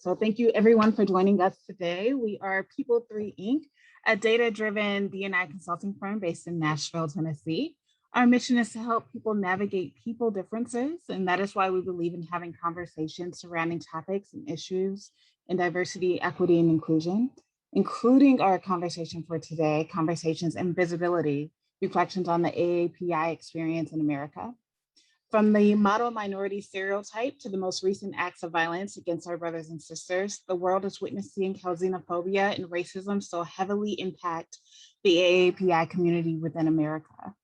So thank you everyone for joining us today. We are People 3 Inc., a data-driven D&I consulting firm based in Nashville, Tennessee. Our mission is to help people navigate people differences, and that is why we believe in having conversations surrounding topics and issues in diversity, equity, and inclusion, including our conversation for today, Conversations InVISIBILITY, Reflections on the AAPI Experience in America. From the model minority stereotype to the most recent acts of violence against our brothers and sisters, the world is witnessing how xenophobia and racism so heavily impact the AAPI community within America.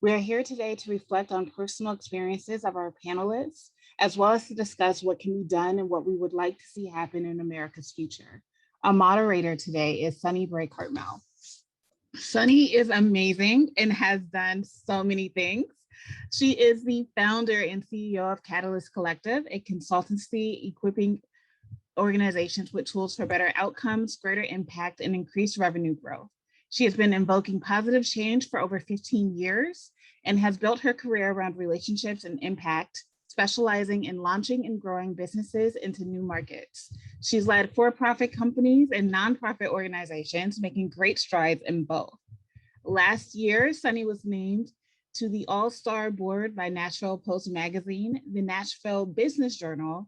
We are here today to reflect on personal experiences of our panelists, as well as to discuss what can be done and what we would like to see happen in America's future. Our moderator today is Sunny Bray-Cartmel. Sunny is amazing and has done so many things. She is the founder and CEO of Catalyst Collective, a consultancy equipping organizations with tools for better outcomes, greater impact, and increased revenue growth. She has been invoking positive change for over 15 years and has built her career around relationships and impact, specializing in launching and growing businesses into new markets. She's led for-profit companies and nonprofit organizations, making great strides in both. Last year, Sunny was named to the All-Star Board by Nashville Post Magazine. The Nashville Business Journal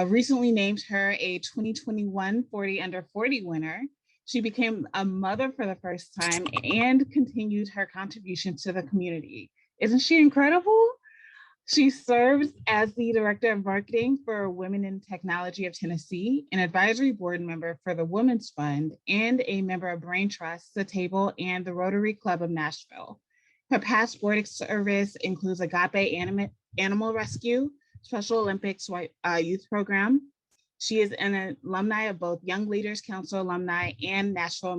recently named her a 2021 40 Under 40 winner. She became a mother for the first time and continued her contribution to the community. Isn't she incredible? She serves as the Director of Marketing for Women in Technology of Tennessee, an advisory board member for the Women's Fund, and a member of Brain Trust, The Table, and the Rotary Club of Nashville. Her past board service includes Agape Animal Rescue, Special Olympics Youth Program. She is an alumni of both Young Leaders Council alumni and Nashville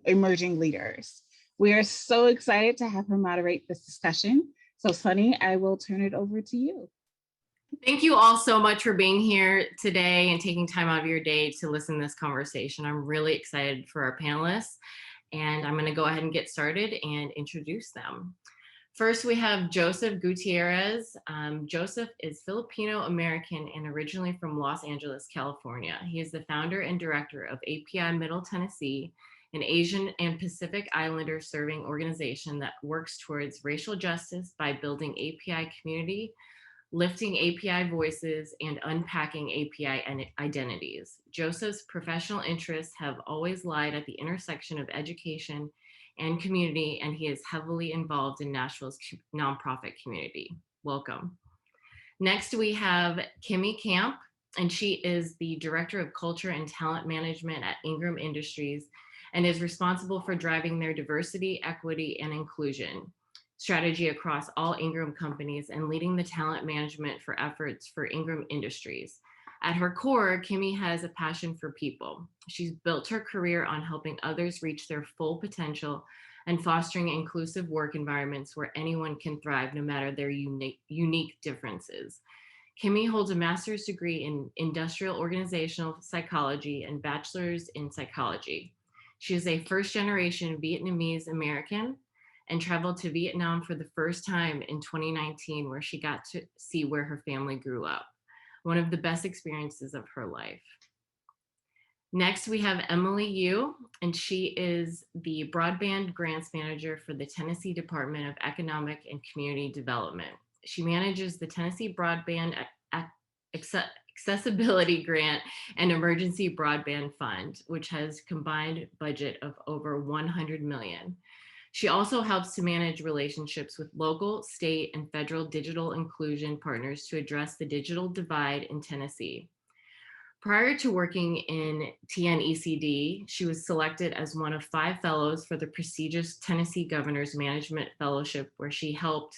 Emerging Leaders. We are so excited to have her moderate this discussion. So Sunny, I will turn it over to you. Thank you all so much for being here today and taking time out of your day to listen to this conversation. I'm really excited for our panelists, and I'm going to go ahead and get started and introduce them. First, we have Joseph Gutierrez. Joseph is Filipino-American and originally from Los Angeles, California. He is the founder and director of API Middle Tennessee, an Asian and Pacific Islander serving organization that works towards racial justice by building API community, lifting API voices, and unpacking API identities. Joseph's professional interests have always lied at the intersection of education and community, and he is heavily involved in Nashville's nonprofit community. Welcome. Next, we have Kimmy Camp, and she is the Director of Culture and Talent Management at Ingram Industries and is responsible for driving their diversity, equity, and inclusion strategy across all Ingram companies and leading the talent management for efforts for Ingram Industries. At her core, Kimmy has a passion for people. She's built her career on helping others reach their full potential and fostering inclusive work environments where anyone can thrive no matter their unique differences. Kimmy holds a master's degree in industrial organizational psychology and bachelor's in psychology. She is a first-generation Vietnamese American and traveled to Vietnam for the first time in 2019, where she got to see where her family grew up. One of the best experiences of her life. Next, we have Emily Yu, and she is the Broadband Grants Manager for the Tennessee Department of Economic and Community Development. She manages the Tennessee Broadband Accessibility Grant and Emergency Broadband Fund, which has combined budget of over $100 million. She also helps to manage relationships with local, state, and federal digital inclusion partners to address the digital divide in Tennessee. Prior to working in TNECD, she was selected as one of 5 fellows for the prestigious Tennessee Governor's Management Fellowship, where she helped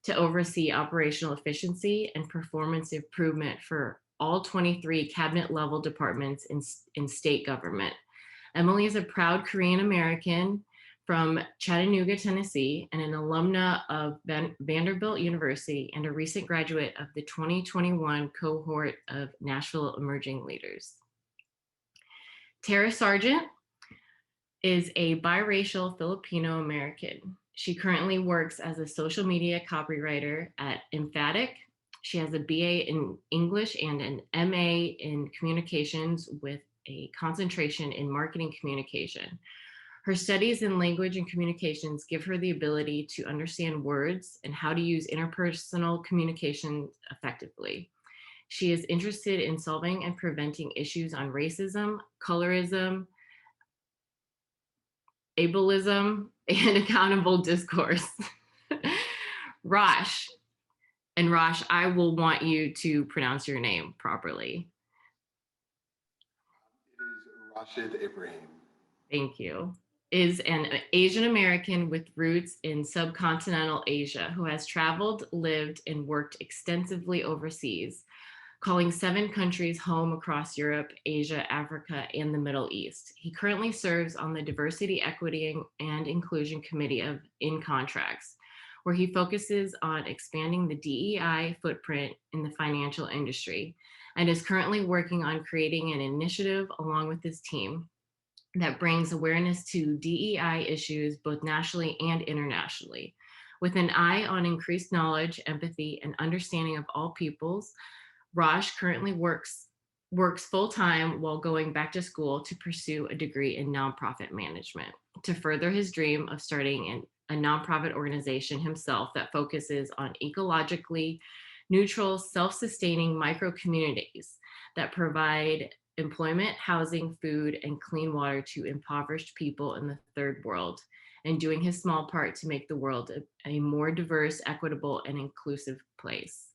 to oversee operational efficiency and performance improvement for all 23 cabinet-level departments in state government. Emily is a proud Korean American from Chattanooga, Tennessee, and an alumna of Vanderbilt University and a recent graduate of the 2021 cohort of Nashville Emerging Leaders. Tara Sargent is a biracial Filipino American. She currently works as a social media copywriter at Emphatic. She has a BA in English and an MA in communications with a concentration in marketing communication. Her studies in language and communications give her the ability to understand words and how to use interpersonal communication effectively. She is interested in solving and preventing issues on racism, colorism, ableism, and accountable discourse. Rosh, and Rosh, I will want you to pronounce your name properly. It is Rashid Ibrahim. Thank you. Is an Asian American with roots in subcontinental Asia who has traveled, lived, and worked extensively overseas, calling 7 countries home across Europe, Asia, Africa, and the Middle East. He currently serves on the Diversity, Equity, and Inclusion Committee of InContracts, where he focuses on expanding the DEI footprint in the financial industry, and is currently working on creating an initiative along with his team that brings awareness to DEI issues both nationally and internationally. With an eye on increased knowledge, empathy, and understanding of all peoples, Raj currently works full-time while going back to school to pursue a degree in nonprofit management to further his dream of starting a nonprofit organization himself that focuses on ecologically neutral, self-sustaining micro communities that provide employment, housing, food, and clean water to impoverished people in the third world, and doing his small part to make the world a more diverse, equitable, and inclusive place.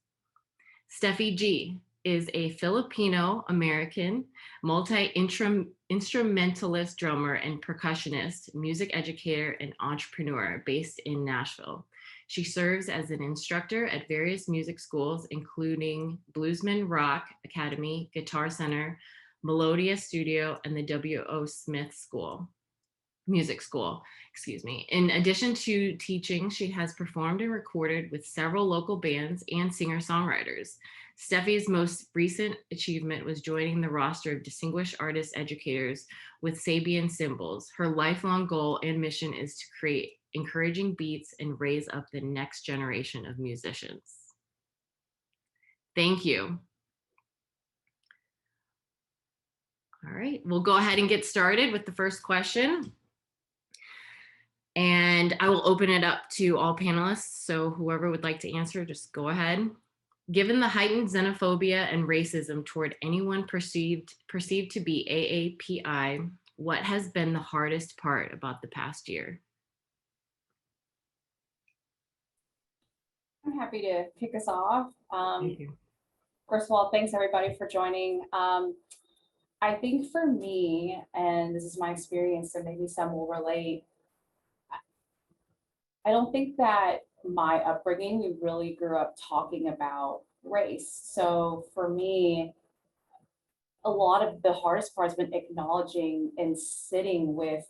Steffi G is a Filipino-American multi-instrumentalist drummer and percussionist, music educator, and entrepreneur based in Nashville. She serves as an instructor at various music schools, including Bluesman Rock Academy, Guitar Center, Melodia Studio, and the W.O. Smith Music School, excuse me. In addition to teaching, she has performed and recorded with several local bands and singer-songwriters. Steffi's most recent achievement was joining the roster of Distinguished Artist Educators with Sabian Cymbals. Her lifelong goal and mission is to create encouraging beats and raise up the next generation of musicians. Thank you. All right, we'll go ahead and get started with the first question. And I will open it up to all panelists. So whoever would like to answer, just go ahead. Given the heightened xenophobia and racism toward anyone perceived to be AAPI, what has been the hardest part about the past year? I'm happy to kick us off. Thank you. First of all, thanks everybody for joining. I think for me, and this is my experience, so maybe some will relate, I don't think that my upbringing, we really grew up talking about race. So for me, a lot of the hardest part has been acknowledging and sitting with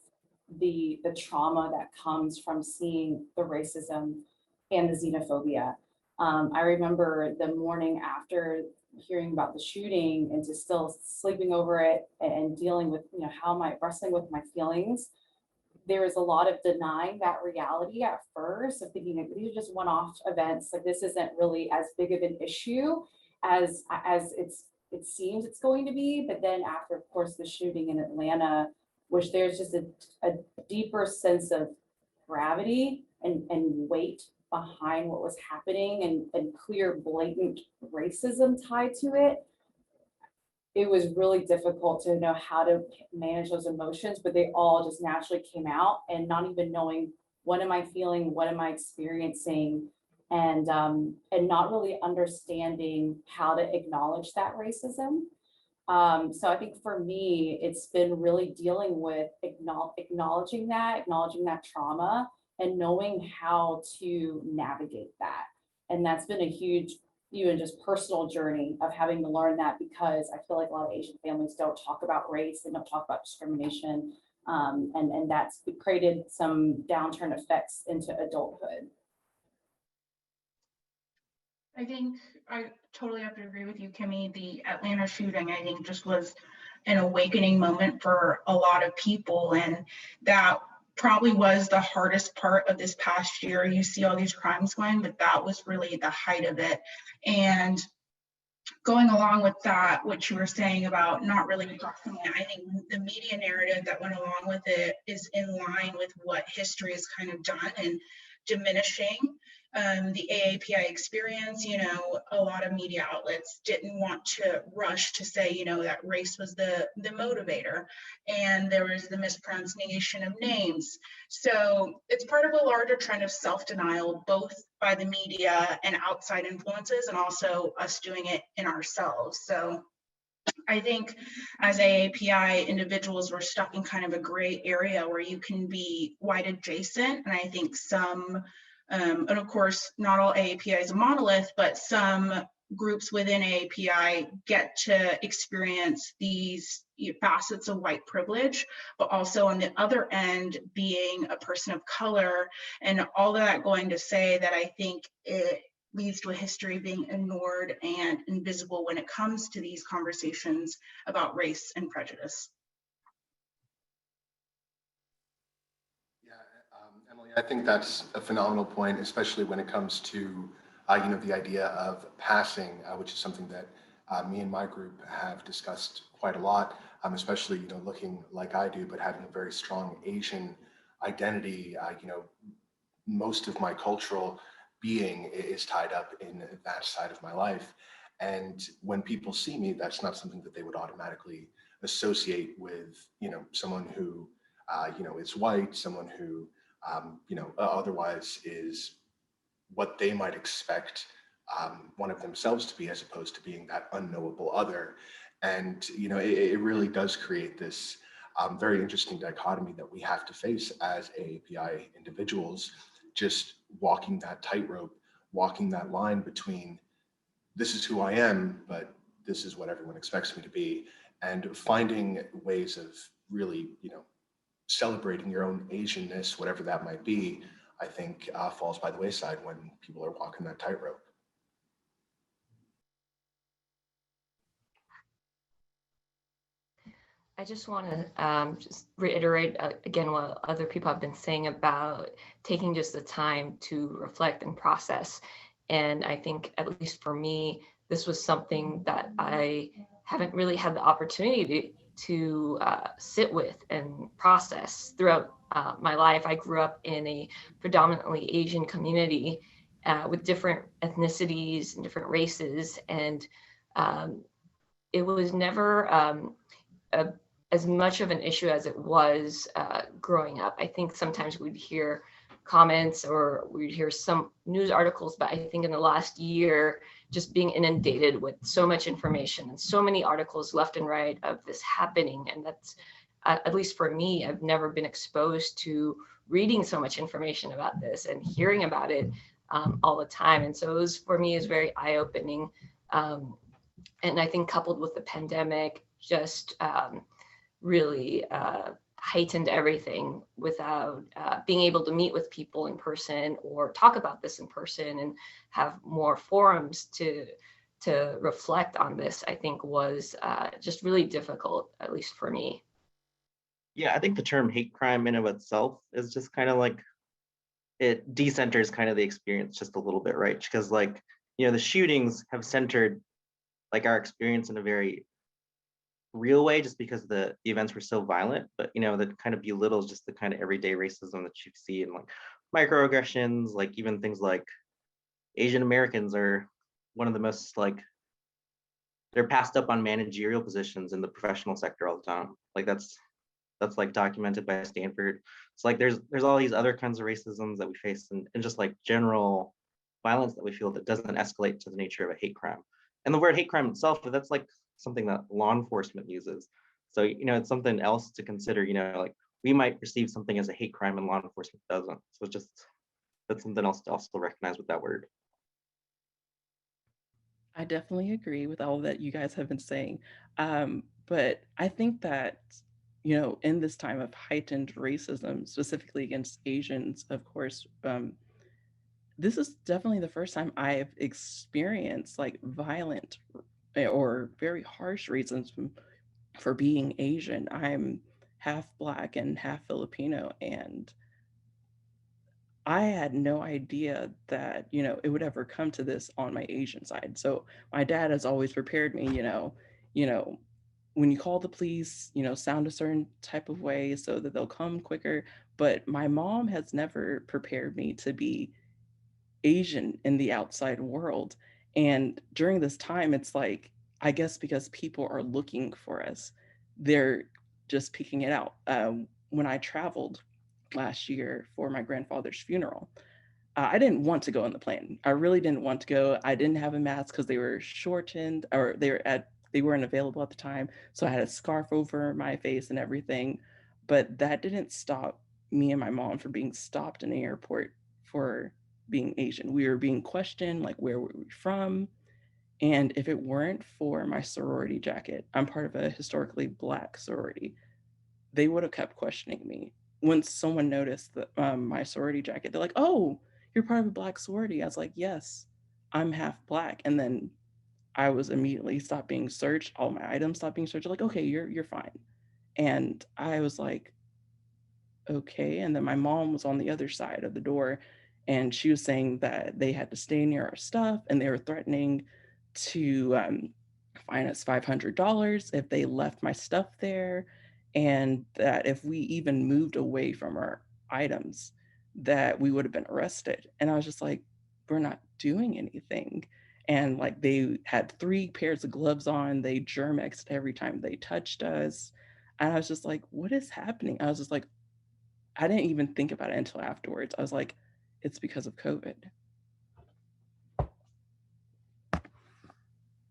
the trauma that comes from seeing the racism and the xenophobia. I remember the morning after hearing about the shooting and just still sleeping over it and dealing with, how am I wrestling with my feelings? There was a lot of denying that reality at first, of thinking like, these are just one-off events, like this isn't really as big of an issue as it seems it's going to be. But then after, of course, the shooting in Atlanta, which there's just a deeper sense of gravity and weight behind what was happening, and clear, blatant racism tied to it. It was really difficult to know how to manage those emotions, but they all just naturally came out, and not even knowing what am I feeling, what am I experiencing, and not really understanding how to acknowledge that racism. So I think for me, it's been really dealing with acknowledging that trauma and knowing how to navigate that. And that's been a huge, even just personal journey of having to learn that, because I feel like a lot of Asian families don't talk about race, they don't talk about discrimination, and that's created some downturn effects into adulthood. I think I totally have to agree with you, Kimmy. The Atlanta shooting, I think, just was an awakening moment for a lot of people, and that probably was the hardest part of this past year. You see all these crimes going, but that was really the height of it. And going along with that, what you were saying about not really talking, I think the media narrative that went along with it is in line with what history has kind of done and diminishing the AAPI experience. You know, a lot of media outlets didn't want to rush to say, you know, that race was the motivator, and there was the mispronunciation of names. So it's part of a larger trend of self-denial, both by the media and outside influences, and also us doing it in ourselves. So I think as AAPI individuals, we're stuck in kind of a gray area where you can be white adjacent. And I think some, and of course, not all AAPI is a monolith, but some groups within AAPI get to experience these facets of white privilege, but also on the other end, being a person of color, and all of that going to say that I think it leads to a history being ignored and invisible when it comes to these conversations about race and prejudice. Yeah, Emily, I think that's a phenomenal point, especially when it comes to the idea of passing, which is something that me and my group have discussed quite a lot, especially looking like I do, but having a very strong Asian identity. Most of my cultural being is tied up in that side of my life. And when people see me, that's not something that they would automatically associate with, someone who, is white, someone who, otherwise is what they might expect one of themselves to be, as opposed to being that unknowable other. And, it really does create this very interesting dichotomy that we have to face as AAPI individuals, just walking that tightrope, walking that line between this is who I am, but this is what everyone expects me to be, and finding ways of really, celebrating your own Asianness, whatever that might be, I think falls by the wayside when people are walking that tightrope. I just want to just reiterate again what other people have been saying about taking just the time to reflect and process. And I think, at least for me, this was something that I haven't really had the opportunity to sit with and process throughout my life. I grew up in a predominantly Asian community with different ethnicities and different races, and it was never as much of an issue as it was growing up. I think sometimes we'd hear comments or we'd hear some news articles, but I think in the last year, just being inundated with so much information and so many articles left and right of this happening. And that's, at least for me, I've never been exposed to reading so much information about this and hearing about it all the time. And so it was, for me, is very eye-opening. And I think coupled with the pandemic, just really heightened everything without being able to meet with people in person or talk about this in person and have more forums to reflect on this, I think was just really difficult, at least for me. Yeah, I think the term hate crime in of itself is just kind of like, it decenters kind of the experience just a little bit, right? Because like, the shootings have centered like our experience in a very real way, just because the events were so violent, but that kind of belittles just the kind of everyday racism that you see in like microaggressions, like even things like Asian Americans are one of the most like, they're passed up on managerial positions in the professional sector all the time. Like that's like documented by Stanford. So like there's all these other kinds of racisms that we face, and just like general violence that we feel that doesn't escalate to the nature of a hate crime. And the word hate crime itself, that's like something that law enforcement uses. So, it's something else to consider, like we might perceive something as a hate crime and law enforcement doesn't. So that's something else to also recognize with that word. I definitely agree with all that you guys have been saying. But I think that, in this time of heightened racism, specifically against Asians, of course, this is definitely the first time I've experienced like violent or very harsh reasons for being Asian. I'm half Black and half Filipino, and I had no idea that, it would ever come to this on my Asian side. So my dad has always prepared me, you know, when you call the police, sound a certain type of way so that they'll come quicker. But my mom has never prepared me to be Asian in the outside world. And during this time, it's like, I guess because people are looking for us, they're just picking it out. When I traveled last year for my grandfather's funeral, I didn't want to go on the plane. I really didn't want to go. I didn't have a mask because they were shortened, or they weren't available at the time. So I had a scarf over my face and everything. But that didn't stop me and my mom from being stopped in the airport for being Asian. We were being questioned, like, where were we from? And if it weren't for my sorority jacket, I'm part of a historically Black sorority, they would have kept questioning me. Once someone noticed my sorority jacket, they're like, "Oh, you're part of a Black sorority." I was like, "Yes, I'm half Black." And then I was immediately stopped being searched. All my items stopped being searched. Like, "Okay, you're fine." And I was like, "Okay." And then my mom was on the other side of the door, and she was saying that they had to stay near our stuff, and they were threatening to fine us $500 if they left my stuff there, and that if we even moved away from our items, that we would have been arrested. And I was just like, we're not doing anything. And like, they had 3 pairs of gloves on, they germexed every time they touched us. And I was just like, what is happening? I was just like, I didn't even think about it until afterwards. I was like, it's because of COVID.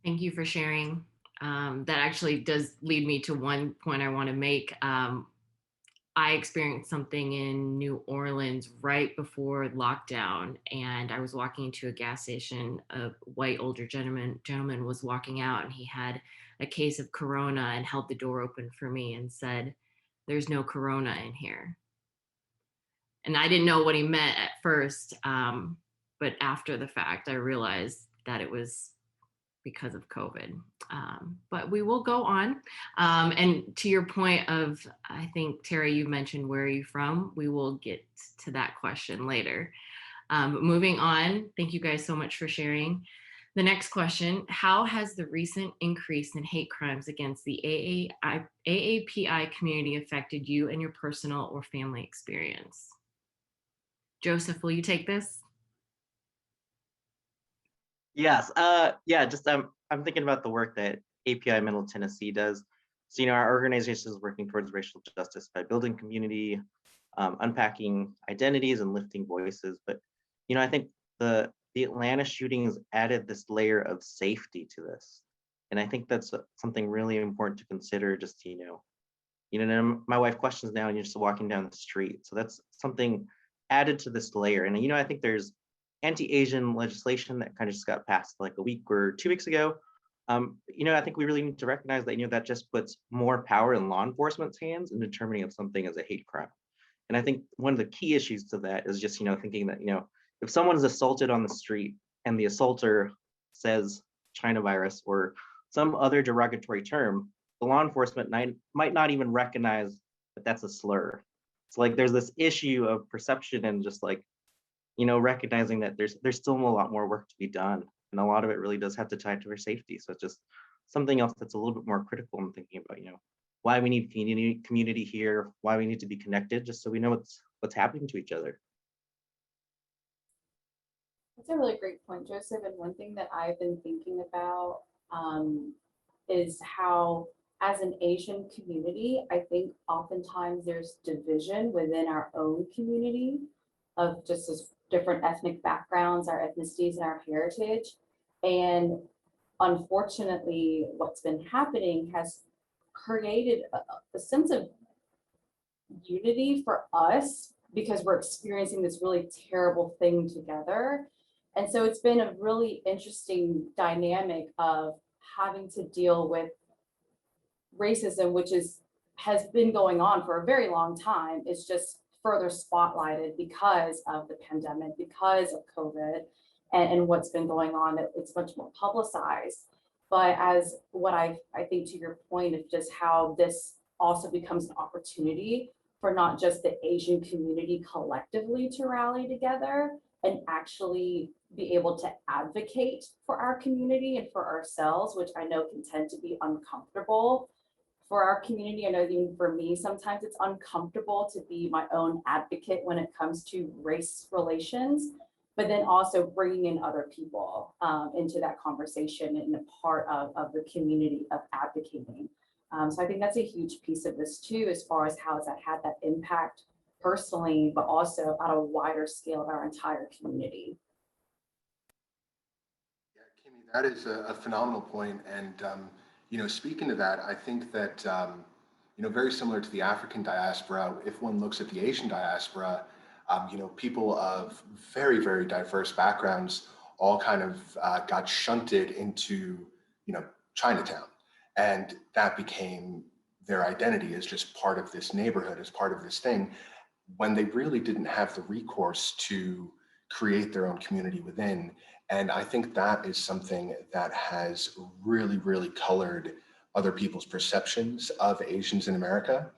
Thank you for sharing. That actually does lead me to one point I want to make. I experienced something in New Orleans right before lockdown, and I was walking into a gas station. A white older gentleman was walking out, and he had a case of Corona and held the door open for me and said, "There's no Corona in here." And I didn't know what he meant at first, but after the fact, I realized that it was because of COVID. But we will go on. And to your point of, I think, Terry, you mentioned where are you from? We will get to that question later. But moving on, thank you guys so much for sharing. The next question, how has the recent increase in hate crimes against the AAPI community affected you and your personal or family experience? Joseph, will you take this? Yes. Yeah. Just I'm thinking about the work that API Middle Tennessee does. So our organization is working towards racial justice by building community, unpacking identities, and lifting voices. But I think the Atlanta shootings added this layer of safety to this, and I think that's something really important to consider. Just my wife questions now, and you're just walking down the street, so that's something added to this layer. And I think there's anti-Asian legislation that kind of just got passed like a week or 2 weeks ago. I think we really need to recognize that, that just puts more power in law enforcement's hands in determining if something is a hate crime. And I think one of the key issues to that is just, thinking that, if someone is assaulted on the street and the assaulter says China virus or some other derogatory term, the law enforcement might not even recognize that that's a slur. It's like there's this issue of perception and just like, recognizing that there's still a lot more work to be done. And a lot of it really does have to tie to our safety. So it's just something else that's a little bit more critical in thinking about, why we need community here, why we need to be connected, just so we know what's happening to each other. That's a really great point, Joseph. And one thing that I've been thinking about is how, as an Asian community, I think oftentimes there's division within our own community of just as different ethnic backgrounds, our ethnicities, and our heritage. And unfortunately, what's been happening has created a sense of unity for us because we're experiencing this really terrible thing together. And so it's been a really interesting dynamic of having to deal with racism, which has been going on for a very long time. It's just further spotlighted because of the pandemic, because of COVID and what's been going on. It's much more publicized. But as what I think to your point of just how this also becomes an opportunity for not just the Asian community collectively to rally together and actually be able to advocate for our community and for ourselves, which I know can tend to be uncomfortable for our community. I know even for me, sometimes it's uncomfortable to be my own advocate when it comes to race relations, but then also bringing in other people into that conversation and a part of the community of advocating. So I think that's a huge piece of this too, as far as how has that had that impact personally, but also at a wider scale of our entire community. Yeah, Kimmy, that is a phenomenal point. And, you know, speaking to that, I think that, you know, very similar to the African diaspora, if one looks at the Asian diaspora, you know, people of very, very diverse backgrounds all kind of got shunted into, you know, Chinatown. And that became their identity as just part of this neighborhood, as part of this thing, when they really didn't have the recourse to create their own community within. And I think that is something that has really, really colored other people's perceptions of Asians in America.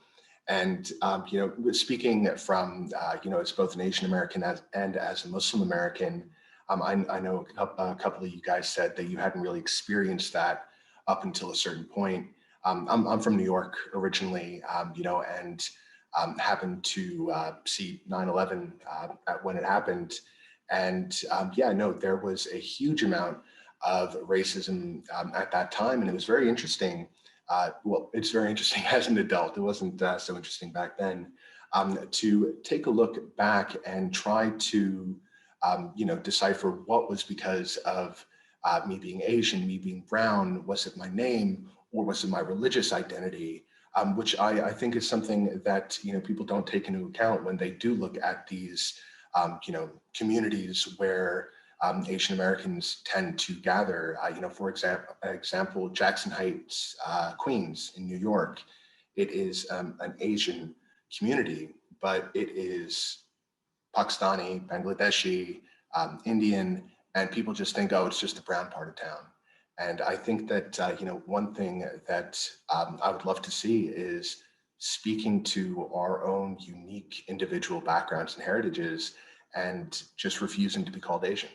And, you know, speaking from, you know, as both an Asian American and as a Muslim American, I know a couple of you guys said that you hadn't really experienced that up until a certain point. I'm from New York originally, you know, and happened to see 9/11 when it happened. And yeah, no, there was a huge amount of racism at that time. And it was very interesting. Well, it's very interesting as an adult. It wasn't so interesting back then, to take a look back and try to, you know, decipher what was because of me being Asian, me being brown, was it my name, or was it my religious identity? Which I think is something that, you know, people don't take into account when they do look at these, you know, communities where Asian Americans tend to gather. You know, for example, Jackson Heights, Queens in New York, it is an Asian community, but it is Pakistani, Bangladeshi, Indian, and people just think, oh, it's just the brown part of town. And I think that, you know, one thing that I would love to see is speaking to our own unique individual backgrounds and heritages and just refusing to be called Asian.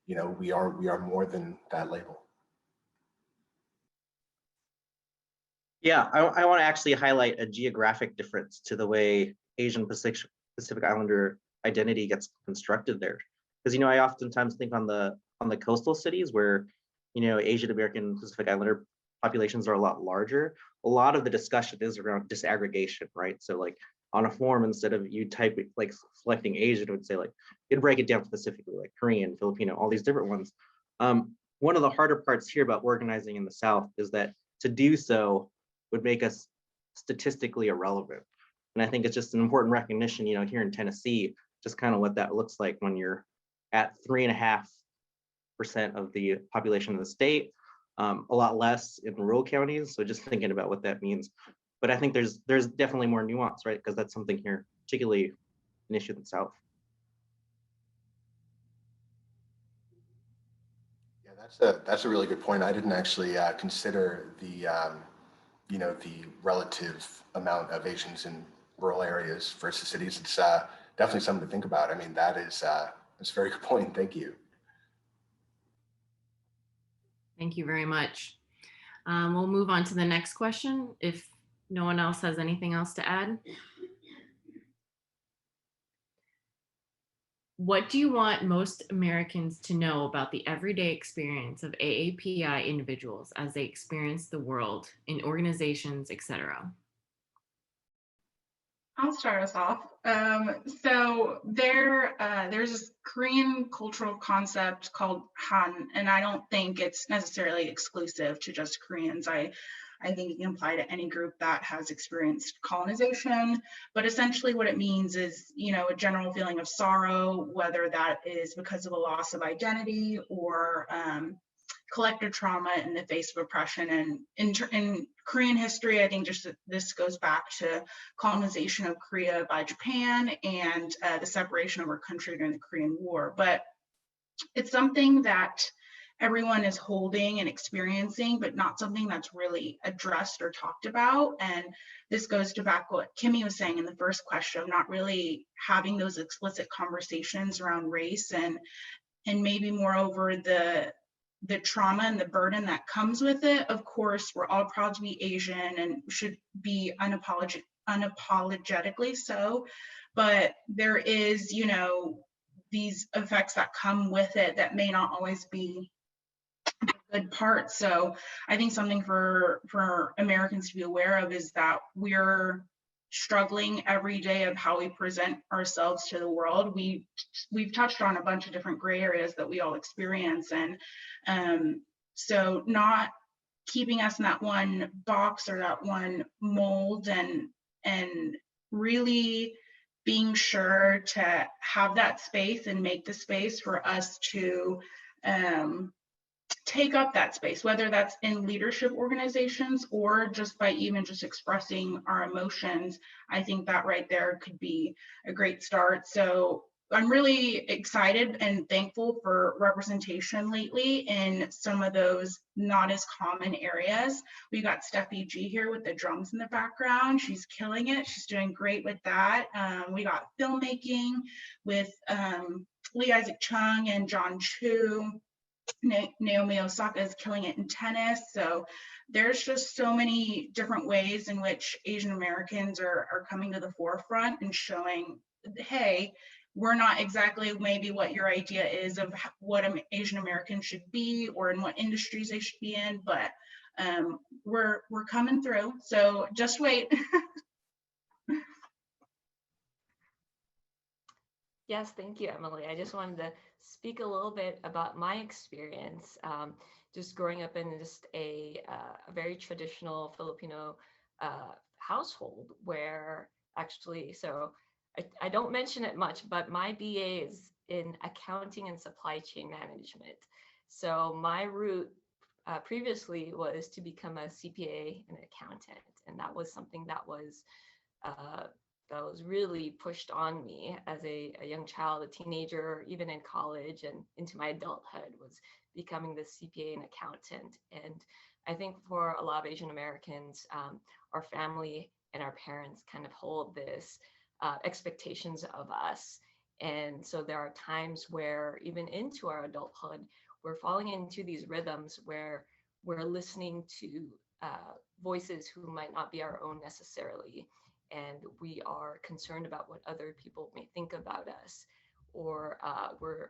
You know, we are more than that label. Yeah, I want to actually highlight a geographic difference to the way Asian Pacific Islander identity gets constructed there. Because, you know, I oftentimes think on the coastal cities where, you know, Asian American Pacific Islander populations are a lot larger. A lot of the discussion is around disaggregation, right? So like on a form, instead of you type like selecting Asian, it would say like, it'd break it down specifically, like Korean, Filipino, all these different ones. One of the harder parts here about organizing in the South is that to do so would make us statistically irrelevant. And I think it's just an important recognition, you know, here in Tennessee, just kind of what that looks like when you're at 3.5% of the population of the state, a lot less in rural counties. So just thinking about what that means. But I think there's definitely more nuance, right? Because that's something here, particularly an issue in the South. Yeah, that's a really good point. I didn't actually consider the you know, the relative amount of Asians in rural areas versus cities. It's definitely something to think about. I mean, that's a very good point. Thank you. Thank you very much. We'll move on to the next question if no one else has anything else to add. What do you want most Americans to know about the everyday experience of AAPI individuals as they experience the world in organizations, etc.? I'll start us off. So there's this Korean cultural concept called Han, and I don't think it's necessarily exclusive to just Koreans. I think it can apply to any group that has experienced colonization, but essentially what it means is, you know, a general feeling of sorrow, whether that is because of a loss of identity or collective trauma in the face of oppression. And in Korean history, I think just this goes back to colonization of Korea by Japan and the separation of our country during the Korean War. But it's something that everyone is holding and experiencing, but not something that's really addressed or talked about. And this goes to back what Kimmy was saying in the first question, not really having those explicit conversations around race and maybe moreover the trauma and the burden that comes with it. Of course, we're all proud to be Asian and should be unapologetically so, but there is, you know, these effects that come with it that may not always be the good part. So I think something for Americans to be aware of is that we're struggling every day of how we present ourselves to the world. We've touched on a bunch of different gray areas that we all experience, and so not keeping us in that one box or that one mold, and really being sure to have that space and make the space for us to take up that space, whether that's in leadership organizations or just by even just expressing our emotions. I think that right there could be a great start. So I'm really excited and thankful for representation lately in some of those not as common areas. We got Steffi G here with the drums in the background. She's killing it. She's doing great with that. We got filmmaking with Lee Isaac Chung and John Chu. Naomi Osaka is killing it in tennis. So there's just so many different ways in which Asian Americans are coming to the forefront and showing, hey, we're not exactly maybe what your idea is of what an Asian American should be or in what industries they should be in, but we're coming through. So just wait. Yes, thank you, Emily. I just wanted to speak a little bit about my experience, just growing up in just a very traditional Filipino household where actually, so I don't mention it much, but my BA is in accounting and supply chain management. So my route previously was to become a CPA and accountant, and that was something that was really pushed on me as a young child, a teenager, even in college and into my adulthood, was becoming the CPA and accountant. And I think for a lot of Asian Americans, our family and our parents kind of hold this expectations of us. And so there are times where even into our adulthood, we're falling into these rhythms where we're listening to voices who might not be our own necessarily. And we are concerned about what other people may think about us, or we're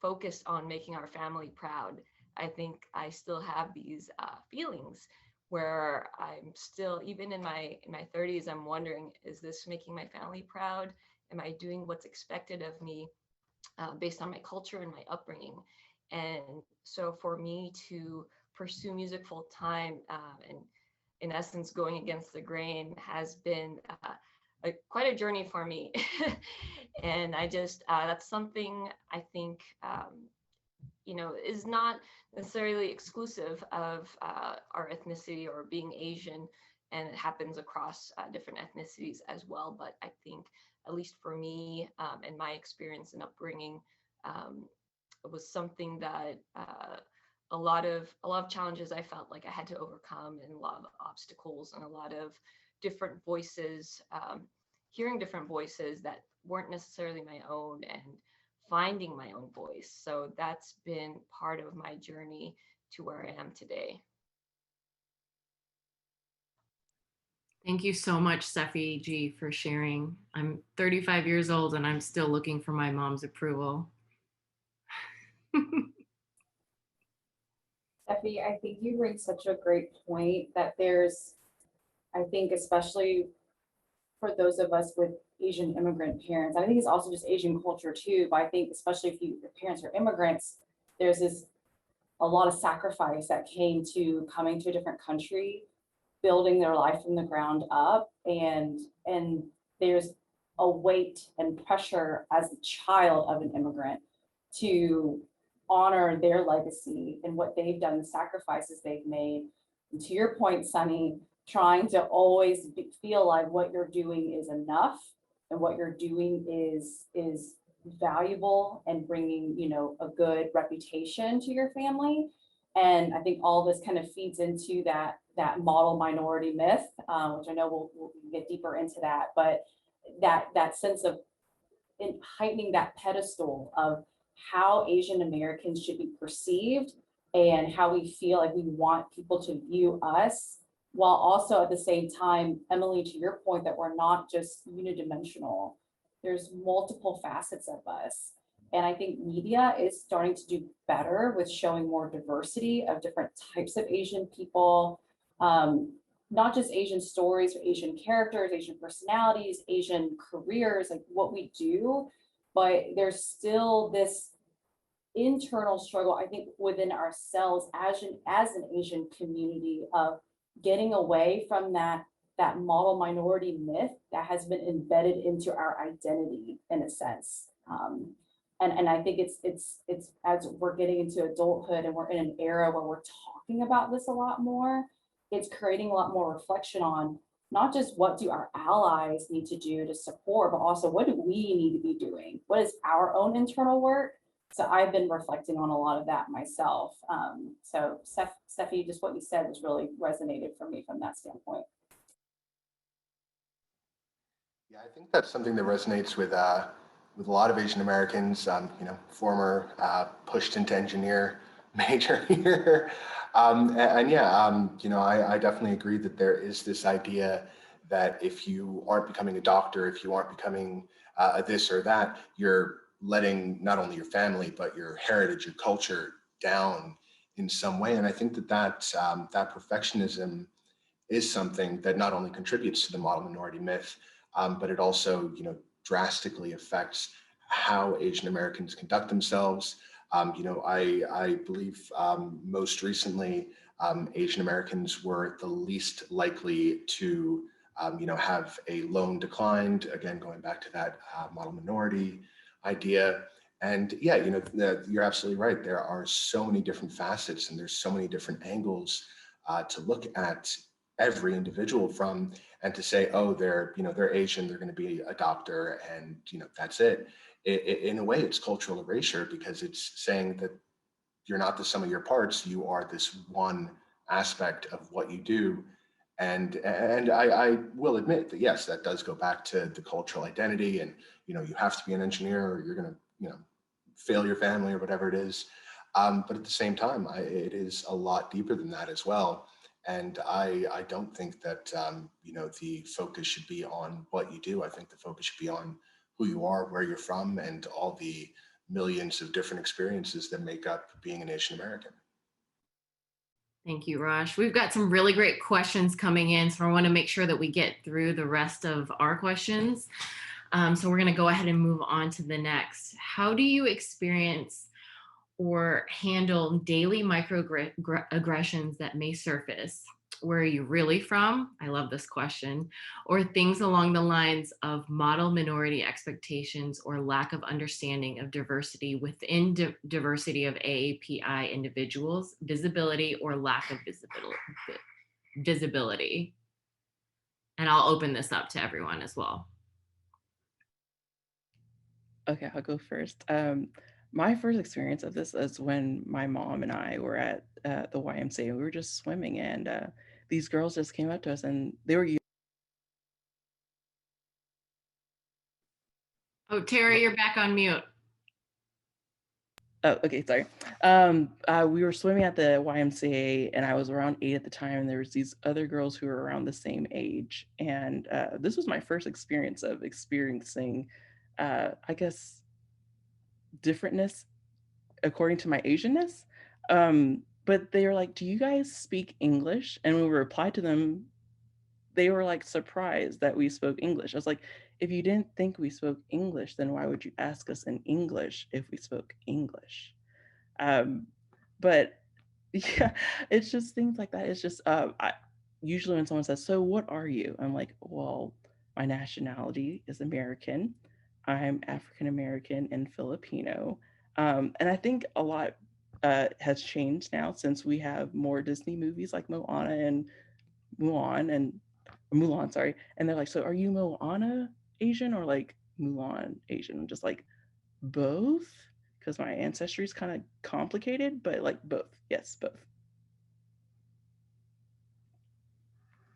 focused on making our family proud. I think I still have these feelings where I'm still, even in my 30s, I'm wondering, is this making my family proud? Am I doing what's expected of me based on my culture and my upbringing? And so for me to pursue music full time and in essence going against the grain has been quite a journey for me. And I just, that's something I think, you know, is not necessarily exclusive of our ethnicity or being Asian, and it happens across different ethnicities as well. But I think, at least for me and my experience and upbringing, it was something that a lot of challenges I felt like I had to overcome, and a lot of obstacles and a lot of different voices, hearing different voices that weren't necessarily my own and finding my own voice. So that's been part of my journey to where I am today. Thank you so much, Steffi G, for sharing. I'm 35 years old and I'm still looking for my mom's approval. Steffi, I think you bring such a great point that there's, I think, especially for those of us with Asian immigrant parents, I think it's also just Asian culture too, but I think especially if your parents are immigrants, there's a lot of sacrifice that came to coming to a different country, building their life from the ground up, and there's a weight and pressure as a child of an immigrant to honor their legacy and what they've done, the sacrifices they've made. And to your point, Sunny, trying to always feel like what you're doing is enough and what you're doing is valuable and bringing, you know, a good reputation to your family. And I think all this kind of feeds into that model minority myth, which I know we'll get deeper into that, but that sense of heightening that pedestal of how Asian Americans should be perceived and how we feel like we want people to view us, while also at the same time, Emily, to your point, that we're not just unidimensional. There's multiple facets of us. And I think media is starting to do better with showing more diversity of different types of Asian people, not just Asian stories or Asian characters, Asian personalities, Asian careers, like what we do, but there's still this internal struggle, I think, within ourselves as an Asian community of getting away from that model minority myth that has been embedded into our identity in a sense. And I think it's as we're getting into adulthood and we're in an era where we're talking about this a lot more, it's creating a lot more reflection on not just what do our allies need to do to support, but also what do we need to be doing? What is our own internal work? So I've been reflecting on a lot of that myself. So Steffi, just what you said was really resonated for me from that standpoint. Yeah, I think that's something that resonates with a lot of Asian Americans. You know, former pushed into engineer major here, and yeah, you know, I definitely agree that there is this idea that if you aren't becoming a doctor, if you aren't becoming this or that, you're letting not only your family but your heritage, your culture down in some way. And I think that that perfectionism is something that not only contributes to the model minority myth, but it also, you know, drastically affects how Asian Americans conduct themselves. You know, I believe most recently, Asian Americans were the least likely to, you know, have a loan declined. Again, going back to that model minority idea. And yeah, you know, you're absolutely right. There are so many different facets and there's so many different angles to look at every individual from, and to say, oh, they're, you know, they're Asian, they're going to be a doctor, and you know, that's it. In a way, it's cultural erasure, because it's saying that you're not the sum of your parts. You are this one aspect of what you do. And I will admit that yes, that does go back to the cultural identity, and you know, you have to be an engineer or you're going to, you know, fail your family or whatever it is. But at the same time, it is a lot deeper than that as well. And I don't think that, you know, the focus should be on what you do. I think the focus should be on who you are, where you're from, and all the millions of different experiences that make up being an Asian American. Thank you, Raj. We've got some really great questions coming in, so I want to make sure that we get through the rest of our questions. So we're going to go ahead and move on to the next. How do you experience or handle daily microaggressions that may surface? Where are you really from? I love this question. Or things along the lines of model minority expectations or lack of understanding of diversity within diversity of AAPI individuals, visibility or lack of visibility. And I'll open this up to everyone as well. Okay, I'll go first. My first experience of this is when my mom and I were at the YMCA. We were just swimming, and these girls just came up to us, and they were. Oh, Terry, you're back on mute. Oh, okay, sorry. We were swimming at the YMCA, and I was around 8 at the time, and there was these other girls who were around the same age. And this was my first experience of experiencing, I guess, differentness according to my Asianness. But they were like, do you guys speak English? And when we replied to them, they were like surprised that we spoke English. I was like, if you didn't think we spoke English, then why would you ask us in English if we spoke English? But yeah, it's just things like that. It's just, usually when someone says, so what are you? I'm like, well, my nationality is American. I'm African-American and Filipino. And I think a lot has changed now since we have more Disney movies like Moana and Mulan, sorry. And they're like, so are you Moana Asian or like Mulan Asian? I'm just like, both, because my ancestry is kind of complicated, but like both. Yes, both.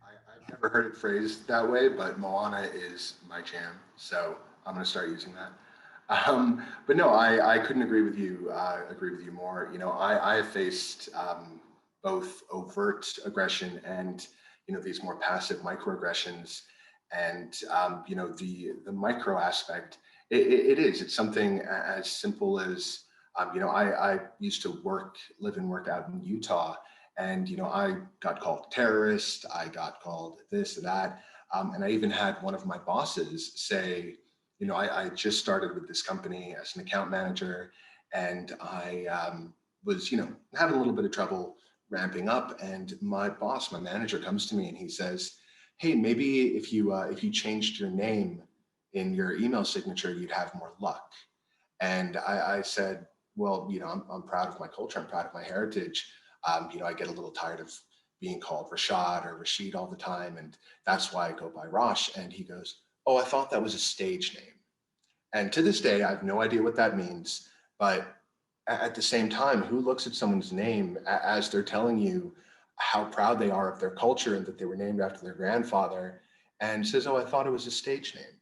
I've never heard it phrased that way, but Moana is my jam, so I'm going to start using that. But no, I couldn't agree with you. Agree with you more. You know, I have faced both overt aggression and these more passive microaggressions, and the micro aspect. It's something as simple as I used to live and work out in Utah, and I got called terrorist. I got called this and that, and I even had one of my bosses say, I just started with this company as an account manager, and I was, having a little bit of trouble ramping up. And my boss, my manager, comes to me and he says, "Hey, maybe if you changed your name in your email signature, you'd have more luck." And I said, "Well, I'm proud of my culture. I'm proud of my heritage. I get a little tired of being called Rashad or Rashid all the time, and that's why I go by Rosh." And he goes, "Oh, I thought that was a stage name." And to this day, I have no idea what that means. But at the same time, who looks at someone's name as they're telling you how proud they are of their culture and that they were named after their grandfather and says, "Oh, I thought it was a stage name."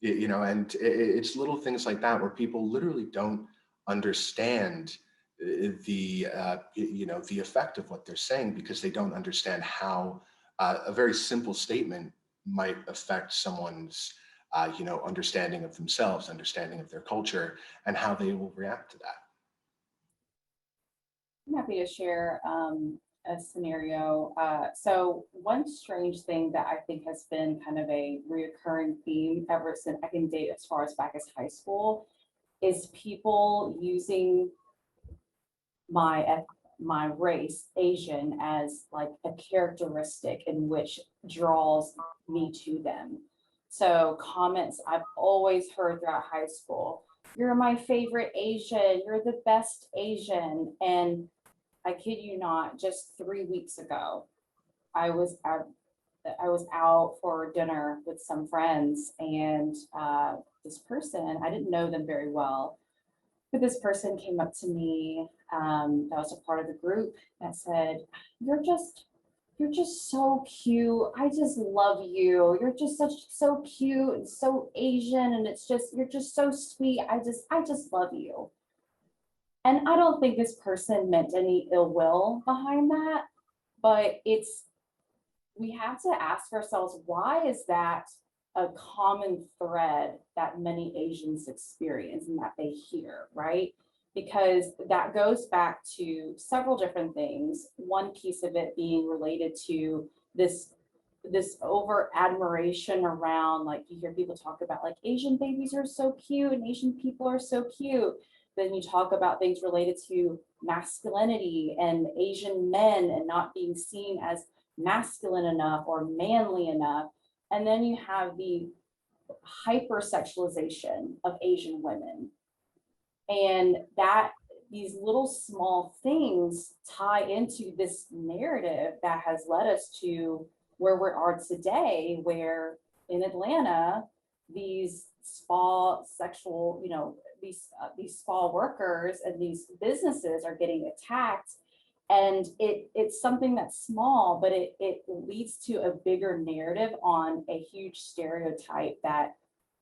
And it's little things like that where people literally don't understand the effect of what they're saying, because they don't understand how a very simple statement might affect someone's understanding of themselves, understanding of their culture, and how they will react to that. I'm happy to share a scenario. So one strange thing that I think has been kind of a reoccurring theme ever since I can date as far as back as high school is people using my race, Asian, as like a characteristic in which draws me to them. So comments I've always heard throughout high school: "You're my favorite Asian, you're the best Asian." And I kid you not, just 3 weeks ago, I was out for dinner with some friends, and this person, I didn't know them very well, but this person came up to me, that was a part of the group, that said, you're just so cute. I just love you. You're just so cute and so Asian, and you're just so sweet. I just love you." And I don't think this person meant any ill will behind that, but we have to ask ourselves, why is that a common thread that many Asians experience and that they hear, right? Because that goes back to several different things. One piece of it being related to this over admiration around, like, you hear people talk about like Asian babies are so cute and Asian people are so cute. Then you talk about things related to masculinity and Asian men and not being seen as masculine enough or manly enough. And then you have the hypersexualization of Asian women. And that these little small things tie into this narrative that has led us to where we are today, where in Atlanta, these spa sexual, these spa workers and these businesses are getting attacked. And it's something that's small, but it leads to a bigger narrative on a huge stereotype that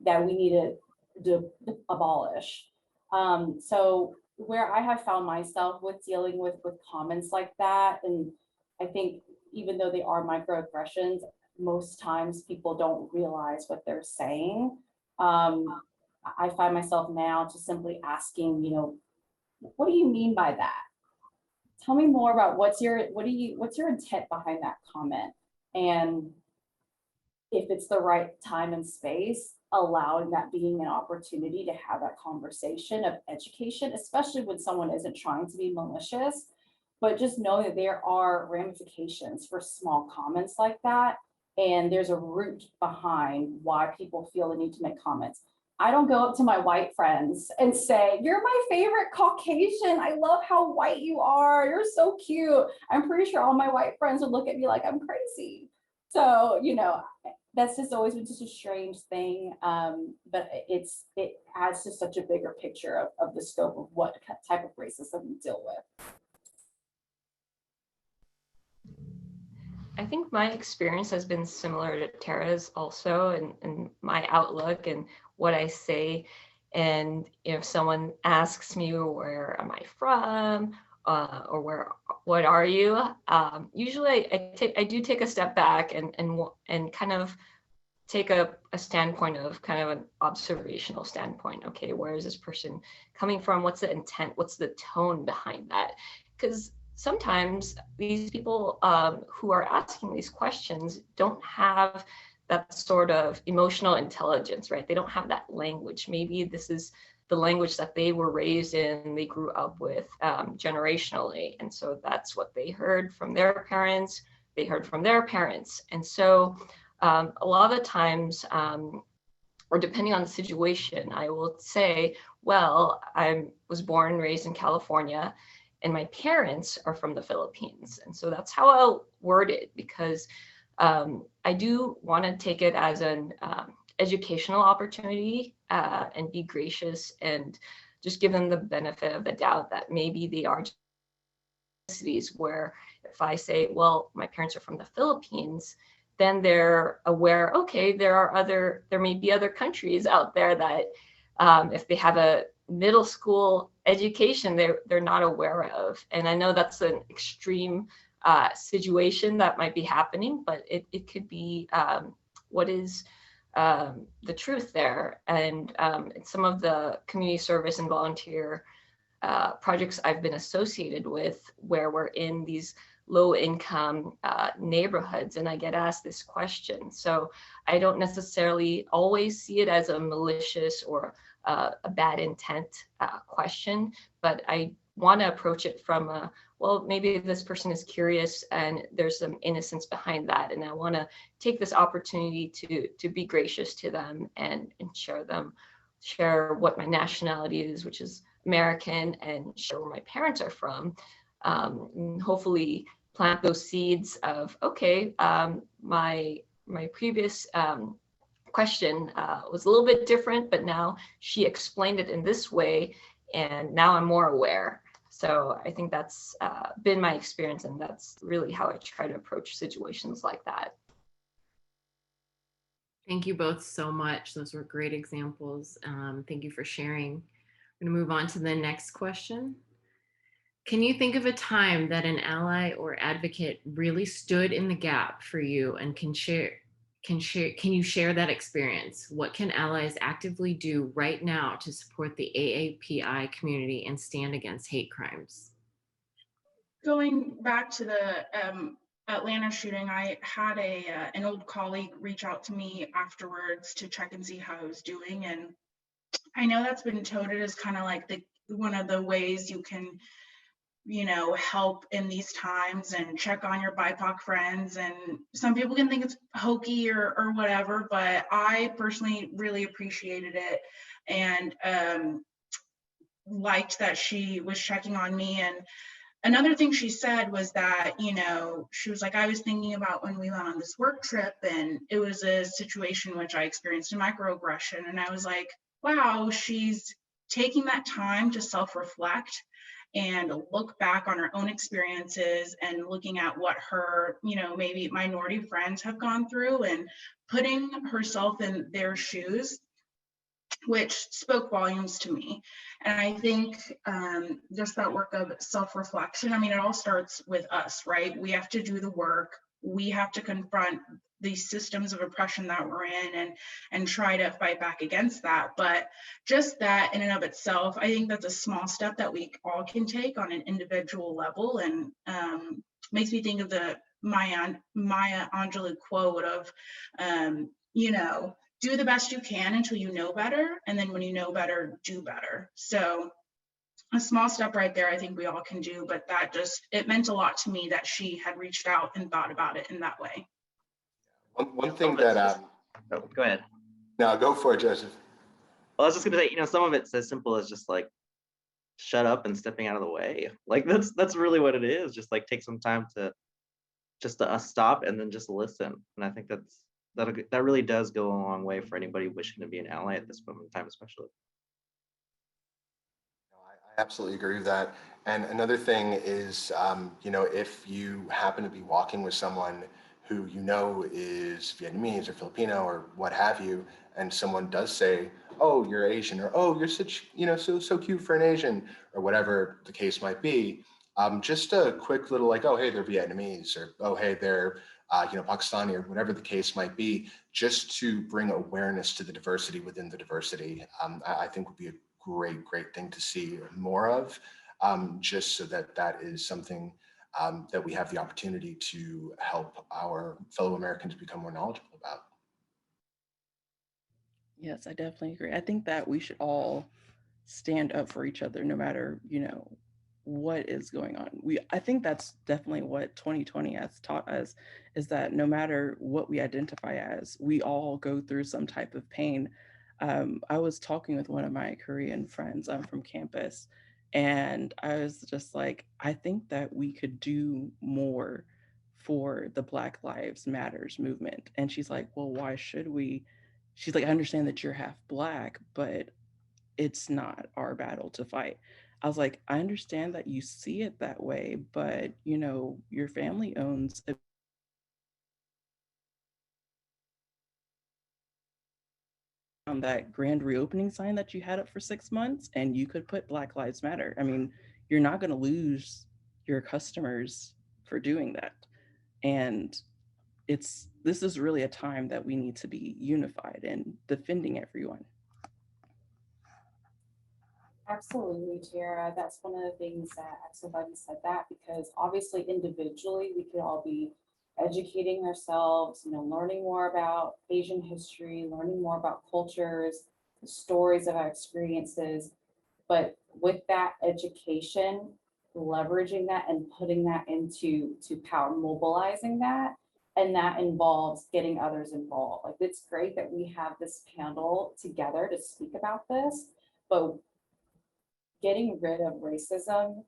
we need to abolish. So where I have found myself with dealing with comments like that, and I think even though they are microaggressions, most times people don't realize what they're saying. I find myself now just simply asking, what do you mean by that? Tell me more about what's your intent behind that comment? And if it's the right time and space, allowing that being an opportunity to have that conversation of education, especially when someone isn't trying to be malicious, but just know that there are ramifications for small comments like that. And there's a root behind why people feel the need to make comments. I don't go up to my white friends and say, "You're my favorite Caucasian. I love how white you are. You're so cute." I'm pretty sure all my white friends would look at me like I'm crazy. So, that's just always been just a strange thing. But it adds to such a bigger picture of the scope of what type of racism we deal with. I think my experience has been similar to Tara's also, and my outlook and what I say. And if someone asks me, where am I from, or what are you? Usually I do take a step back and kind of take a standpoint of kind of an observational standpoint. Okay, where is this person coming from? What's the intent? What's the tone behind that? Because sometimes these people who are asking these questions don't have that sort of emotional intelligence, right? They don't have that language. Maybe this is the language that they were raised in, they grew up with generationally. And so that's what they heard from their parents, they heard from their parents. And so a lot of the times, or depending on the situation, I will say, well, I was born and raised in California, and my parents are from the Philippines. And so that's how I'll word it, because I do want to take it as an educational opportunity and be gracious and just give them the benefit of the doubt that maybe they are cities where if I say, well, my parents are from the Philippines, then they're aware, okay, there may be other countries out there that if they have a middle school education, they're not aware of. And I know that's an extreme situation that might be happening, but it could be what is the truth there. And some of the community service and volunteer projects I've been associated with, where we're in these low income neighborhoods, and I get asked this question. So I don't necessarily always see it as a malicious or a bad intent question, but I want to approach it from a, well, maybe this person is curious and there's some innocence behind that, and I want to take this opportunity to be gracious to them and share what my nationality is, which is American, and share where my parents are from. And hopefully plant those seeds of, okay, my previous question was a little bit different, but now she explained it in this way, and now I'm more aware. So I think that's been my experience, and that's really how I try to approach situations like that. Thank you both so much. Those were great examples. Thank you for sharing. I'm going to move on to the next question. Can you think of a time that an ally or advocate really stood in the gap for you, and can you share that experience? What can allies actively do right now to support the AAPI community and stand against hate crimes? Going back to the Atlanta shooting, I had an old colleague reach out to me afterwards to check and see how I was doing, and I know that's been touted as kind of like one of the ways you can, help in these times and check on your BIPOC friends. And some people can think it's hokey or whatever, but I personally really appreciated it and liked that she was checking on me. And another thing she said was that, she was like, I was thinking about when we went on this work trip, and it was a situation which I experienced a microaggression. And I was like, wow, she's taking that time to self-reflect and look back on her own experiences and looking at what her, maybe minority friends have gone through and putting herself in their shoes, which spoke volumes to me. And I think just that work of self-reflection, it all starts with us, right? We have to do the work. We have to confront these systems of oppression that we're in and try to fight back against that. But just that in and of itself, I think that's a small step that we all can take on an individual level, and makes me think of the Maya Angelou quote of, do the best you can until you know better, and then when you know better, do better. So a small step right there, I think we all can do, but it meant a lot to me that she had reached out and thought about it in that way. One thing that oh, go ahead. No, go for it, Joseph. Well, I was just gonna say, some of it's as simple as just like shut up and stepping out of the way. Like that's really what it is. Just like take some time to stop and then just listen. And I think that really does go a long way for anybody wishing to be an ally at this moment in time, especially. I absolutely agree with that. And another thing is, if you happen to be walking with someone who you know is Vietnamese or Filipino or what have you, and someone does say, "Oh, you're Asian," or "Oh, you're such, so cute for an Asian," or whatever the case might be, just a quick little like, "Oh, hey, they're Vietnamese," or "Oh, hey, they're Pakistani," or whatever the case might be, just to bring awareness to the diversity within the diversity, I think would be a great thing to see more of, just so that that is something that we have the opportunity to help our fellow Americans become more knowledgeable about. Yes, I definitely agree. I think that we should all stand up for each other no matter, what is going on. I think that's definitely what 2020 has taught us, is that no matter what we identify as, we all go through some type of pain. I was talking with one of my Korean friends from campus, and I was just like, I think that we could do more for the Black Lives Matters movement. And she's like, well, why should we? She's like, I understand that you're half Black, but it's not our battle to fight. I was like, I understand that you see it that way, but your family owns that grand reopening sign that you had up for 6 months, and you could put Black Lives Matter. I mean, you're not going to lose your customers for doing that. And this is really a time that we need to be unified and defending everyone. Absolutely, Tara. That's one of the things that I'm so glad you said that, because obviously individually we could all be educating ourselves, learning more about Asian history, learning more about cultures, the stories of our experiences. But with that education, leveraging that and putting that into power, mobilizing that, and that involves getting others involved. Like, it's great that we have this panel together to speak about this, but getting rid of racism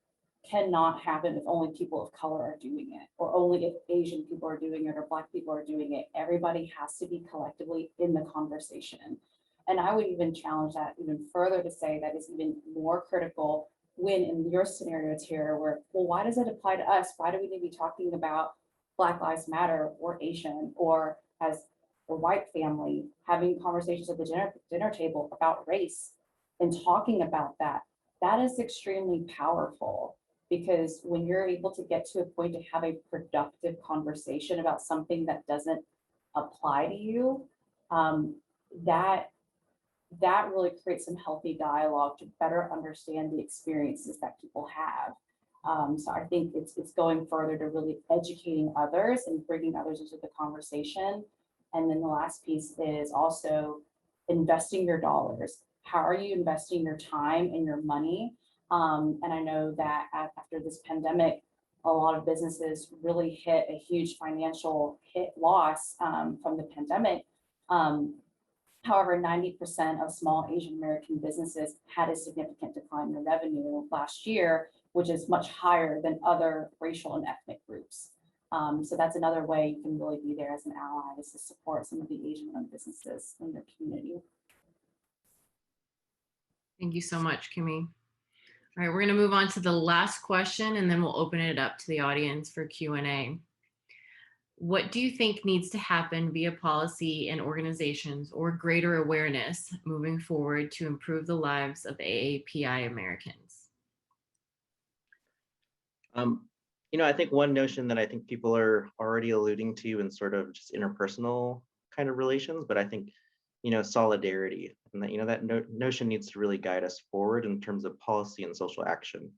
cannot happen if only people of color are doing it, or only if Asian people are doing it, or Black people are doing it. Everybody has to be collectively in the conversation. And I would even challenge that even further to say that is even more critical when, in your scenario, Tara, where, well, why does it apply to us? Why do we need to be talking about Black Lives Matter or Asian, or as a white family having conversations at the dinner table about race and talking about that? That is extremely powerful, because when you're able to get to a point to have a productive conversation about something that doesn't apply to you, that really creates some healthy dialogue to better understand the experiences that people have. So I think it's going further to really educating others and bringing others into the conversation. And then the last piece is also investing your dollars. How are you investing your time and your money? And I know that after this pandemic, a lot of businesses really hit a huge financial loss from the pandemic. However, 90% of small Asian American businesses had a significant decline in revenue last year, which is much higher than other racial and ethnic groups. So that's another way you can really be there as an ally, is to support some of the Asian-owned businesses in their community. Thank you so much, Kimmy. All right, we're going to move on to the last question, and then we'll open it up to the audience for Q&A. What do you think needs to happen via policy and organizations, or greater awareness moving forward, to improve the lives of AAPI Americans? I think one notion that I think people are already alluding to in sort of just interpersonal kind of relations, but I think, solidarity, and that, that notion needs to really guide us forward in terms of policy and social action.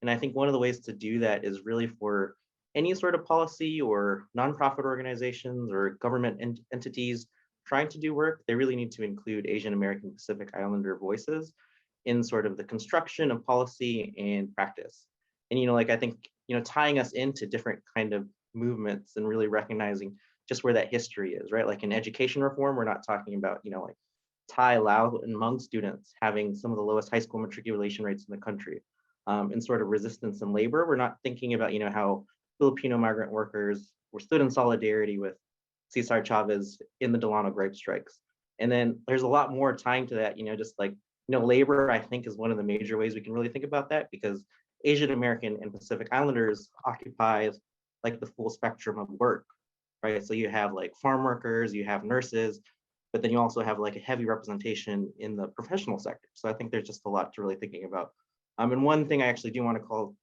And I think one of the ways to do that is really for any sort of policy or nonprofit organizations or government entities trying to do work, they really need to include Asian American Pacific Islander voices in sort of the construction of policy and practice. And, I think, tying us into different kind of movements and really recognizing just where that history is, right? Like in education reform, we're not talking about, like Thai, Lao, and Hmong students having some of the lowest high school matriculation rates in the country. In sort of resistance and labor, we're not thinking about, how Filipino migrant workers were stood in solidarity with Cesar Chavez in the Delano grape strikes. And then there's a lot more tying to that, just like, labor, I think, is one of the major ways we can really think about that, because Asian American and Pacific Islanders occupy like the full spectrum of work, right? So you have like farm workers, you have nurses, but then you also have like a heavy representation in the professional sector. So I think there's just a lot to really thinking about. And one thing I actually do want to call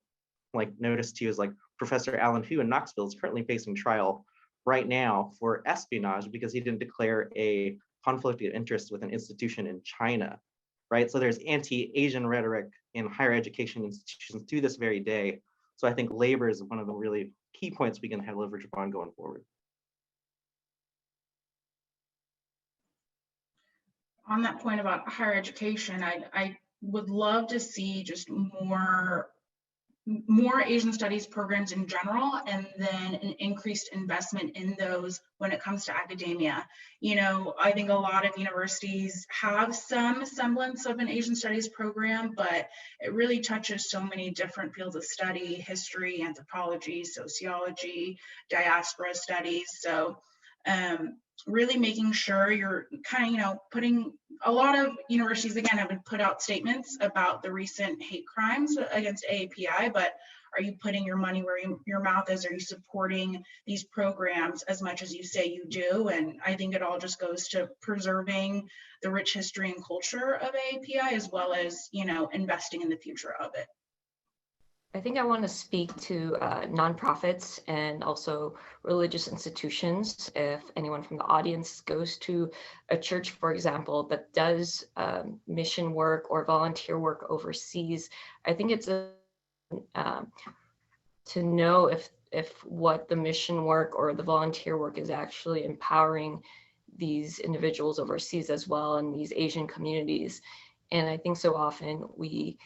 notice to you is like Professor Alan Hu in Knoxville is currently facing trial right now for espionage because he didn't declare a conflict of interest with an institution in China, right? So there's anti-Asian rhetoric in higher education institutions to this very day. So I think labor is one of the really key points we can have leverage upon going forward. On that point about higher education, I would love to see just more Asian studies programs in general, and then an increased investment in those when it comes to academia. I think a lot of universities have some semblance of an Asian studies program, but it really touches so many different fields of study: history, anthropology, sociology, diaspora studies. So really making sure you're kind of, putting, a lot of universities, again, have put out statements about the recent hate crimes against AAPI, but are you putting your money where your mouth is? Are you supporting these programs as much as you say you do? And I think it all just goes to preserving the rich history and culture of AAPI, as well as, investing in the future of it. I think I want to speak to nonprofits and also religious institutions. If anyone from the audience goes to a church, for example, that does mission work or volunteer work overseas, I think it's to know if what the mission work or the volunteer work is actually empowering these individuals overseas as well, in these Asian communities. And I think so often we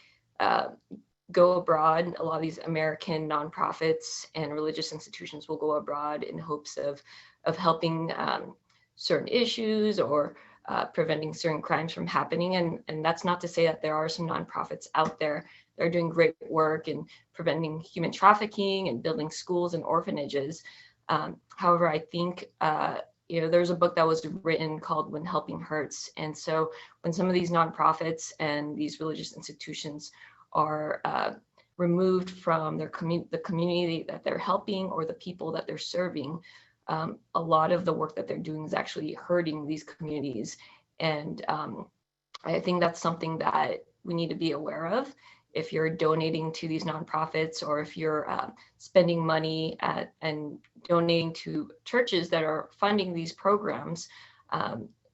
go abroad. A lot of these American nonprofits and religious institutions will go abroad in hopes of helping certain issues or preventing certain crimes from happening. And that's not to say that there are some nonprofits out there that are doing great work in preventing human trafficking and building schools and orphanages. However, I think there's a book that was written called When Helping Hurts. And so when some of these nonprofits and these religious institutions are removed from the community that they're helping or the people that they're serving, a lot of the work that they're doing is actually hurting these communities. And I think that's something that we need to be aware of. If you're donating to these nonprofits, or if you're spending money and donating to churches that are funding these programs,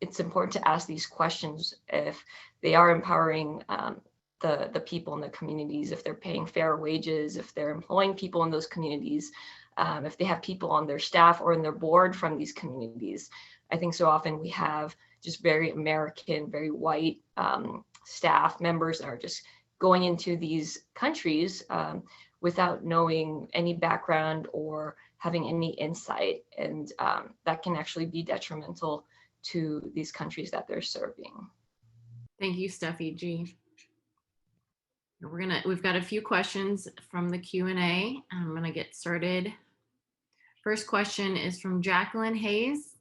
it's important to ask these questions if they are empowering the people in the communities, if they're paying fair wages, if they're employing people in those communities, if they have people on their staff or in their board from these communities. I think so often we have just very American, very white staff members that are just going into these countries without knowing any background or having any insight. And that can actually be detrimental to these countries that they're serving. Thank you, Steffi G. We've got a few questions from the Q&A. I'm gonna get started. First question is from Jacqueline Hayes.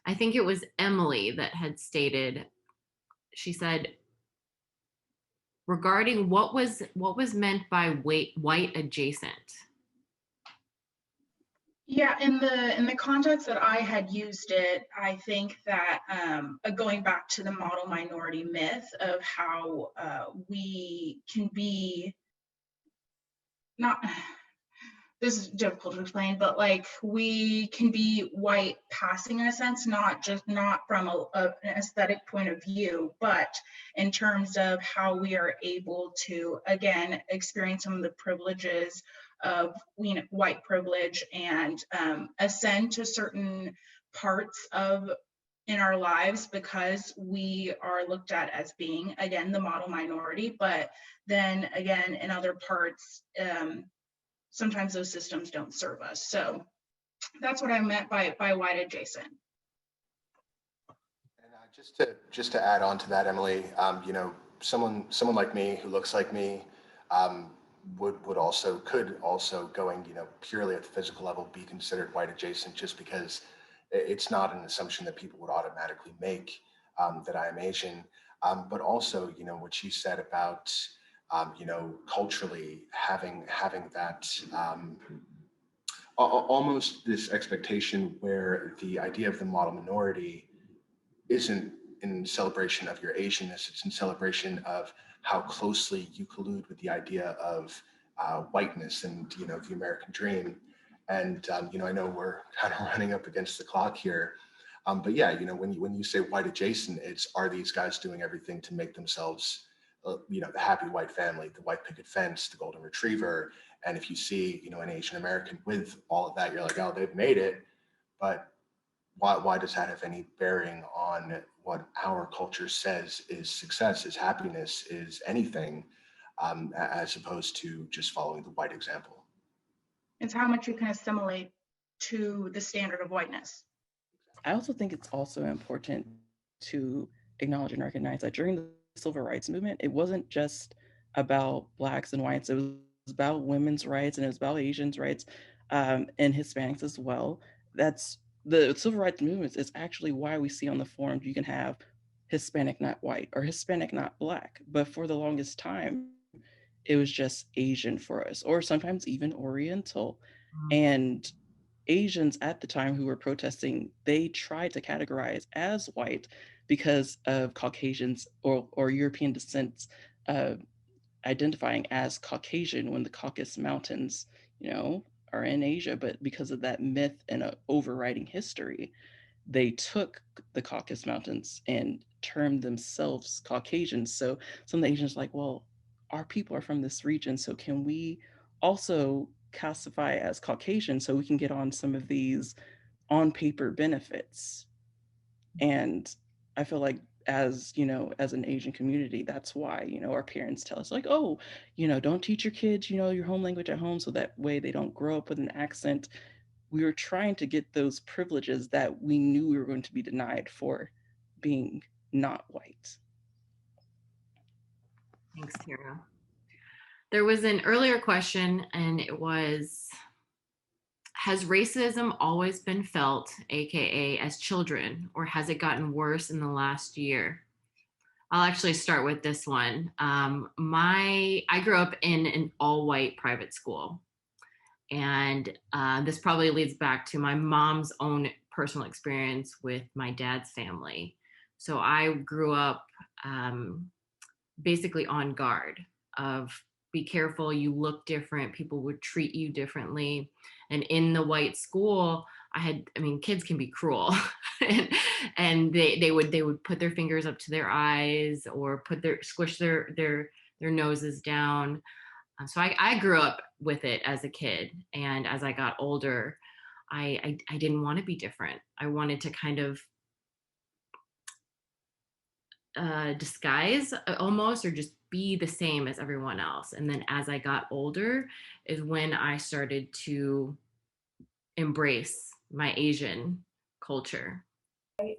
I think it was Emily that had stated, she said, regarding what was meant by white adjacent. Yeah, in the context that I had used it, I think that going back to the model minority myth of how we can be, not, this is difficult to explain, but like we can be white passing in a sense, not from an aesthetic point of view, but in terms of how we are able to, again, experience some of the privileges of white privilege and ascend to certain parts of in our lives because we are looked at as being, again, the model minority, but then again in other parts sometimes those systems don't serve us. So that's what I meant by white adjacent. And just to add on to that, Emily, someone like me who looks like me could also going, purely at the physical level be considered white adjacent, just because it's not an assumption that people would automatically make that I am Asian. But also, you know, what she said about, you know, culturally having that almost this expectation where the idea of the model minority isn't in celebration of your Asianness, it's in celebration of how closely you collude with the idea of whiteness and, you know, the American dream. And, you know, I know we're kind of running up against the clock here, but yeah, you know, when you say white adjacent, it's, are these guys doing everything to make themselves, you know, the happy white family, the white picket fence, the golden retriever. And if you see, you know, an Asian American with all of that, you're like, oh, they've made it. But why does that have any bearing on what our culture says is success, is happiness, is anything, as opposed to just following the white example? It's how much you can assimilate to the standard of whiteness. I also think it's also important to acknowledge and recognize that during the civil rights movement, it wasn't just about Blacks and whites, it was about women's rights and it was about Asians' rights, and Hispanics as well. That's the civil rights movement is actually why we see on the forums you can have Hispanic not white or Hispanic not Black. But for the longest time, it was just Asian for us, or sometimes even Oriental. And Asians at the time who were protesting, they tried to categorize as white because of Caucasians or European descent identifying as Caucasian when the Caucasus Mountains, you know, are in Asia. But because of that myth and an overriding history, they took the Caucasus Mountains and termed themselves Caucasians. So some of the Asians like, well, our people are from this region, so can we also classify as Caucasian so we can get on some of these on paper benefits? And I feel like as, you know, as an Asian community, that's why, you know, our parents tell us like, oh, you know, don't teach your kids, you know, your home language at home so that way they don't grow up with an accent. We were trying to get those privileges that we knew we were going to be denied for being not white. Thanks, Tara. There was an earlier question, and it was, has racism always been felt, AKA as children, or has it gotten worse in the last year? I'll actually start with this one. I grew up in an all-white private school. And this probably leads back to my mom's own personal experience with my dad's family. So I grew up basically on guard of, be careful, you look different, people would treat you differently. And in the white school, kids can be cruel. and they would put their fingers up to their eyes or squish their noses down. So I grew up with it as a kid. And as I got older, I didn't want to be different. I wanted to kind of disguise almost, or just be the same as everyone else. And then as I got older is when I started to embrace my Asian culture. I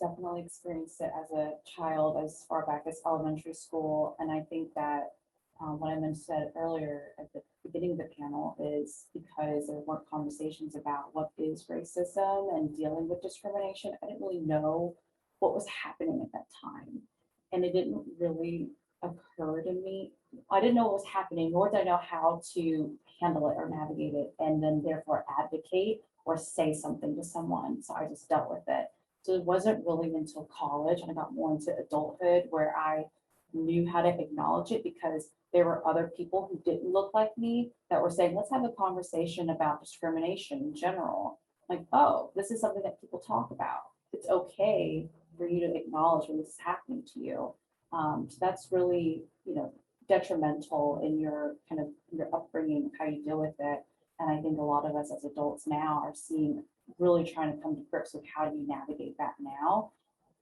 definitely experienced it as a child, as far back as elementary school. And I think that what I said earlier at the beginning of the panel is because there weren't conversations about what is racism and dealing with discrimination. I didn't really know what was happening at that time. And it didn't really occur to me. I didn't know what was happening, nor did I know how to handle it or navigate it, and then therefore advocate or say something to someone. So I just dealt with it. So it wasn't really until college and I got more into adulthood where I knew how to acknowledge it, because there were other people who didn't look like me that were saying, let's have a conversation about discrimination in general. Like, oh, this is something that people talk about. It's okay for you to acknowledge when this is happening to you. So that's really, detrimental in your kind of your upbringing, how you deal with it. And I think a lot of us as adults now are really trying to come to grips with how do you navigate that now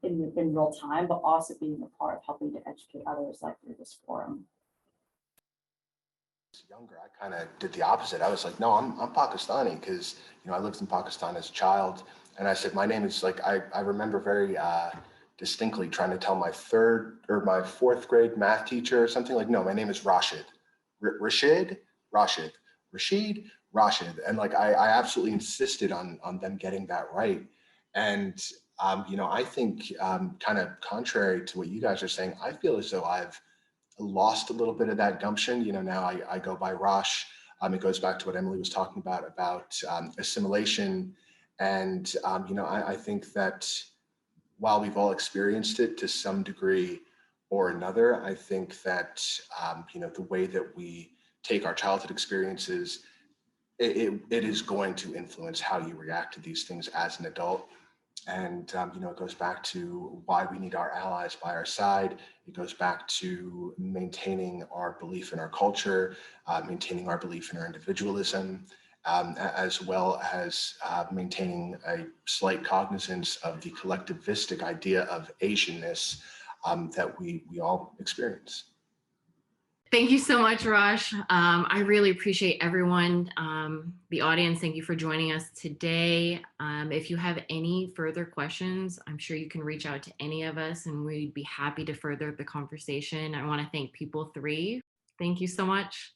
in real time, but also being a part of helping to educate others like through this forum. Younger, I kind of did the opposite. I was like, no, I'm Pakistani, because I lived in Pakistan as a child, and I said my name is like I remember very distinctly trying to tell my fourth grade math teacher or something, like, no, my name is Rashid, Rashid, Rashid. And like, I absolutely insisted on them getting that right. And, you know, I think kind of contrary to what you guys are saying, I feel as though I've lost a little bit of that gumption. You know, now I go by Rosh. It goes back to what Emily was talking about assimilation. And, you know, I think that while we've all experienced it to some degree or another, I think that, you know, the way that we take our childhood experiences, it is going to influence how you react to these things as an adult. And, you know, it goes back to why we need our allies by our side. It goes back to maintaining our belief in our culture, maintaining our belief in our individualism, as well as maintaining a slight cognizance of the collectivistic idea of Asianness that we all experience. Thank you so much, Raj. I really appreciate everyone, the audience. Thank you for joining us today. If you have any further questions, I'm sure you can reach out to any of us and we'd be happy to further the conversation. I want to thank People 3. Thank you so much.